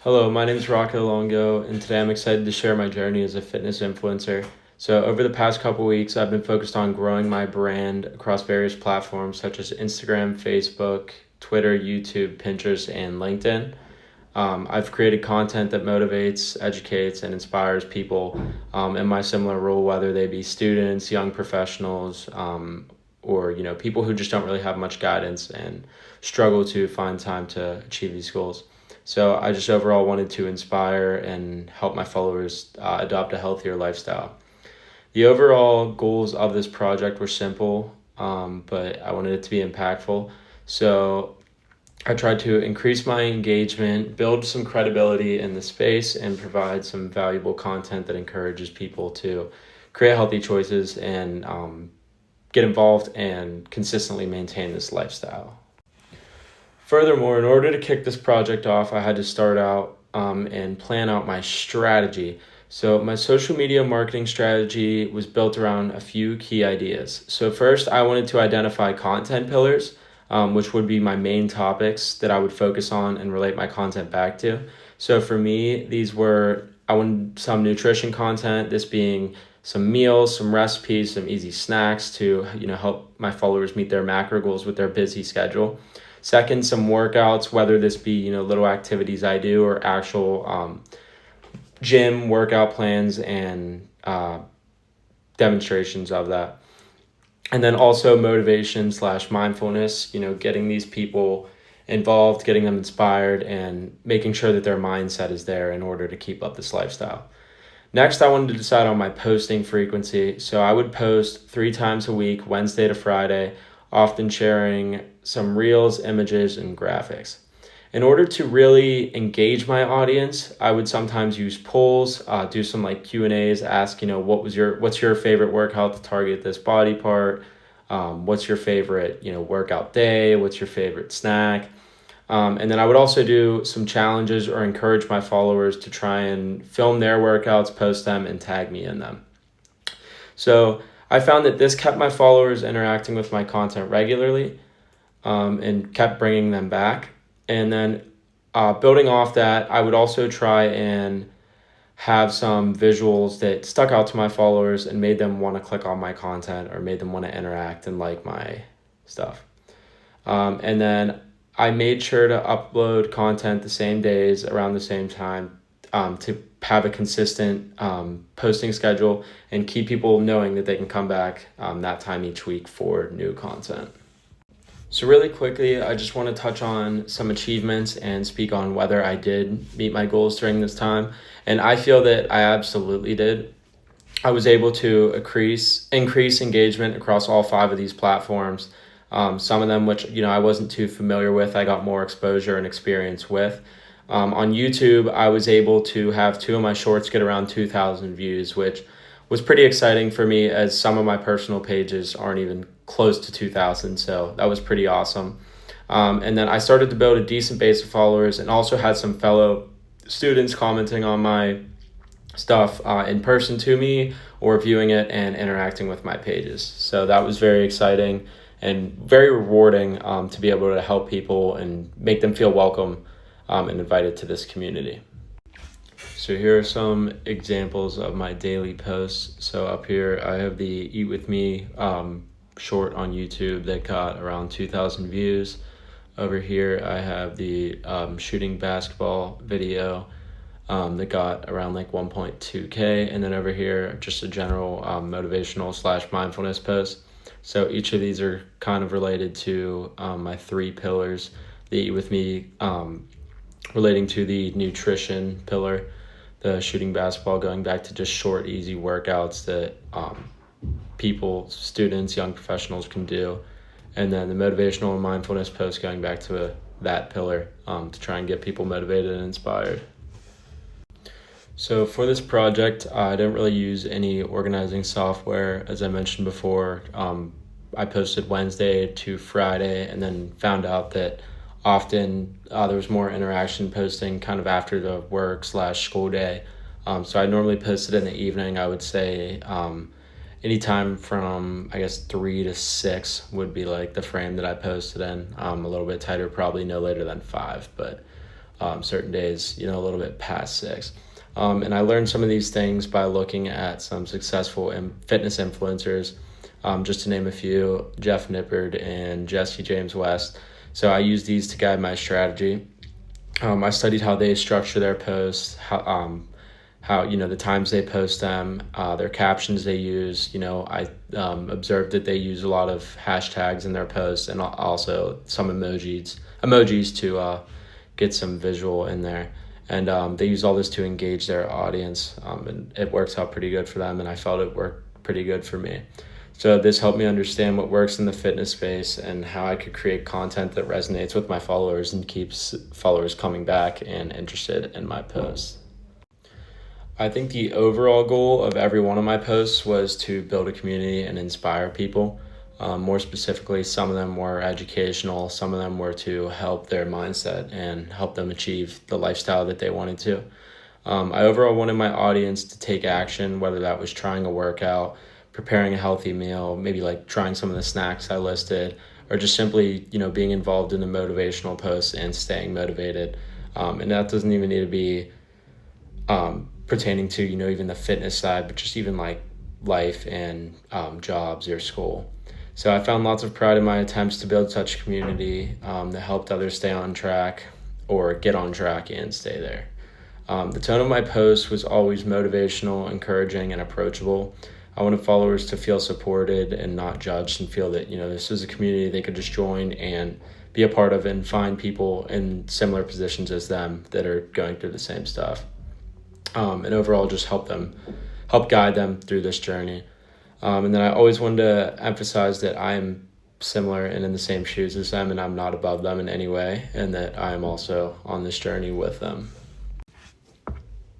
Hello, my name is Rocco Longo, and today I'm excited to share my journey as a fitness influencer. So, over the past couple weeks, I've been focused on growing my brand across various platforms such as Instagram, Facebook, Twitter, YouTube, Pinterest, and LinkedIn. I've created content that motivates, educates, and inspires people in my similar role, whether they be students, young professionals, or people who just don't really have much guidance and struggle to find time to achieve these goals. So I just overall wanted to inspire and help my followers adopt a healthier lifestyle. The overall goals of this project were simple, but I wanted it to be impactful. So I tried to increase my engagement, build some credibility in the space, and provide some valuable content that encourages people to create healthy choices and get involved and consistently maintain this lifestyle. Furthermore, in order to kick this project off, I had to start out and plan out my strategy. So, my social media marketing strategy was built around a few key ideas. So, first, I wanted to identify content pillars, which would be my main topics that I would focus on and relate my content back to. So, for me, I wanted some nutrition content, this being some meals, some recipes, some easy snacks to help my followers meet their macro goals with their busy schedule. Second, some workouts, whether this be little activities I do or actual gym workout plans and demonstrations of that. And then also motivation / mindfulness, getting these people involved, getting them inspired, and making sure that their mindset is there in order to keep up this lifestyle. Next, I wanted to decide on my posting frequency. So I would post 3 times a week, Wednesday to Friday, often sharing some reels, images, and graphics. In order to really engage my audience, I would sometimes use polls, do some like Q&As, ask, what's your favorite workout to target this body part? What's your favorite, workout day? What's your favorite snack? And then I would also do some challenges or encourage my followers to try and film their workouts, post them, and tag me in them. So I found that this kept my followers interacting with my content regularly and kept bringing them back. And then building off that, I would also try and have some visuals that stuck out to my followers and made them want to click on my content or made them want to interact and like my stuff. And then I made sure to upload content the same days around the same time to have a consistent posting schedule and keep people knowing that they can come back that time each week for new content. So really quickly, I just want to touch on some achievements and speak on whether I did meet my goals during this time. And I feel that I absolutely did. I was able to increase engagement across all 5 of these platforms. Some of them which I wasn't too familiar with, I got more exposure and experience with. On YouTube, I was able to have 2 of my shorts get around 2,000 views, which was pretty exciting for me as some of my personal pages aren't even close to 2,000, so that was pretty awesome. And then I started to build a decent base of followers and also had some fellow students commenting on my stuff in person to me or viewing it and interacting with my pages. So that was very exciting and very rewarding to be able to help people and make them feel welcome and invited to this community. So here are some examples of my daily posts. So up here I have the Eat With Me short on YouTube that got around 2,000 views. Over here I have the shooting basketball video that got around like 1.2K. And then over here, just a general motivational / mindfulness post. So each of these are kind of related to my 3 pillars. The Eat With Me relating to the nutrition pillar, the shooting basketball going back to just short, easy workouts that people, students, young professionals can do. And then the motivational and mindfulness post going back to that pillar to try and get people motivated and inspired. So for this project, I didn't really use any organizing software. As I mentioned before, I posted Wednesday to Friday and then found out that often there was more interaction posting kind of after the work / school day. So I normally posted in the evening. I would say anytime from 3 to 6 would be like the frame that I posted in. A little bit tighter, probably no later than 5. But certain days, a little bit past 6. And I learned some of these things by looking at some successful fitness influencers, just to name a few, Jeff Nippard and Jesse James West. So I use these to guide my strategy. I studied how they structure their posts, how the times they post them, their captions they use. I observed that they use a lot of hashtags in their posts and also some emojis to get some visual in there. And they use all this to engage their audience, and it works out pretty good for them, and I felt it worked pretty good for me. So this helped me understand what works in the fitness space and how I could create content that resonates with my followers and keeps followers coming back and interested in my posts. I think the overall goal of every one of my posts was to build a community and inspire people. More specifically, some of them were educational, some of them were to help their mindset and help them achieve the lifestyle that they wanted to. I overall wanted my audience to take action, whether that was trying a workout, preparing a healthy meal, maybe like trying some of the snacks I listed, or just simply, being involved in a motivational post and staying motivated. And that doesn't even need to be pertaining to, even the fitness side, but just even like life and jobs or school. So I found lots of pride in my attempts to build such a community that helped others stay on track or get on track and stay there. The tone of my posts was always motivational, encouraging, and approachable. I wanted followers to feel supported and not judged and feel that, this is a community they could just join and be a part of and find people in similar positions as them that are going through the same stuff. And overall just help guide them through this journey. And then I always wanted to emphasize that I am similar and in the same shoes as them, and I'm not above them in any way, and that I am also on this journey with them.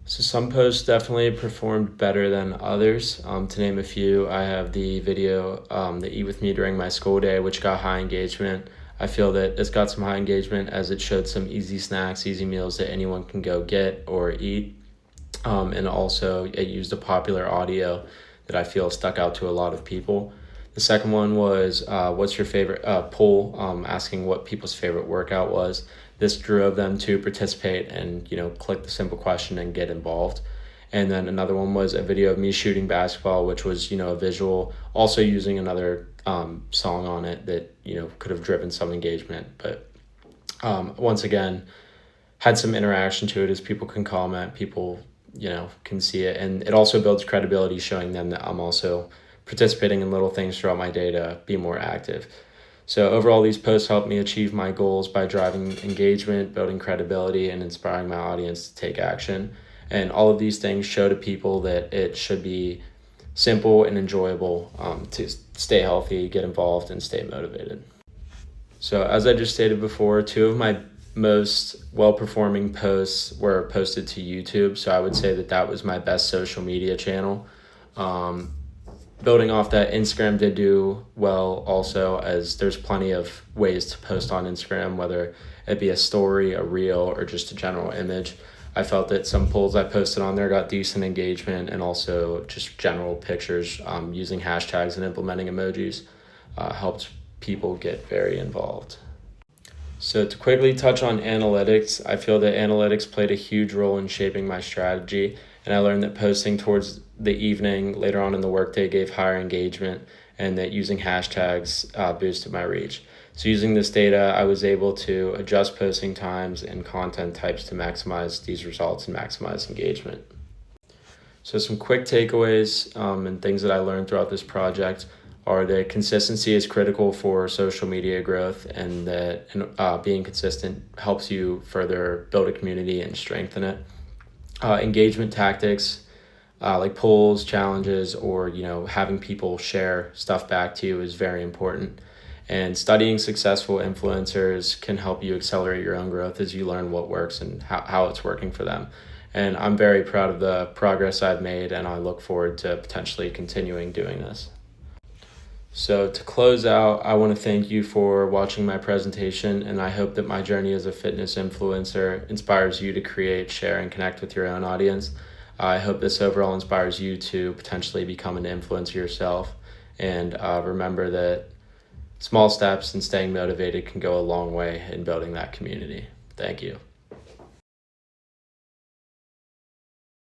So some posts definitely performed better than others. To name a few, I have the video, the Eat With Me During My School Day, which got high engagement. I feel that it's got some high engagement as it showed some easy snacks, easy meals that anyone can go get or eat. And also it used a popular audio that I feel stuck out to a lot of people. The second one was what's your favorite poll, asking what people's favorite workout was. This drove them to participate and click the simple question and get involved. And then another one was a video of me shooting basketball, which was a visual, also using another song on it that could have driven some engagement, but once again had some interaction to it as people can comment, people can see it, and it also builds credibility, showing them that I'm also participating in little things throughout my day to be more active. So overall, these posts help me achieve my goals by driving engagement, building credibility, and inspiring my audience to take action. And all of these things show to people that it should be simple and enjoyable to stay healthy, get involved, and stay motivated. So as I just stated before, 2 of my most well-performing posts were posted to YouTube, so I would say that was my best social media channel. Building off that, Instagram did do well also, as there's plenty of ways to post on Instagram, whether it be a story, a reel, or just a general image. I felt that some polls I posted on there got decent engagement, and also just general pictures using hashtags and implementing emojis helped people get very involved. So to quickly touch on analytics, I feel that analytics played a huge role in shaping my strategy, and I learned that posting towards the evening later on in the workday gave higher engagement, and that using hashtags boosted my reach. So using this data, I was able to adjust posting times and content types to maximize these results and maximize engagement. So some quick takeaways and things that I learned throughout this project are that consistency is critical for social media growth, and that being consistent helps you further build a community and strengthen it. Engagement tactics like polls, challenges, or having people share stuff back to you is very important. And studying successful influencers can help you accelerate your own growth as you learn what works and how it's working for them. And I'm very proud of the progress I've made, and I look forward to potentially continuing doing this. So to close out, I want to thank you for watching my presentation, and I hope that my journey as a fitness influencer inspires you to create, share, and connect with your own audience. I hope this overall inspires you to potentially become an influencer yourself, and remember that small steps and staying motivated can go a long way in building that community. Thank you.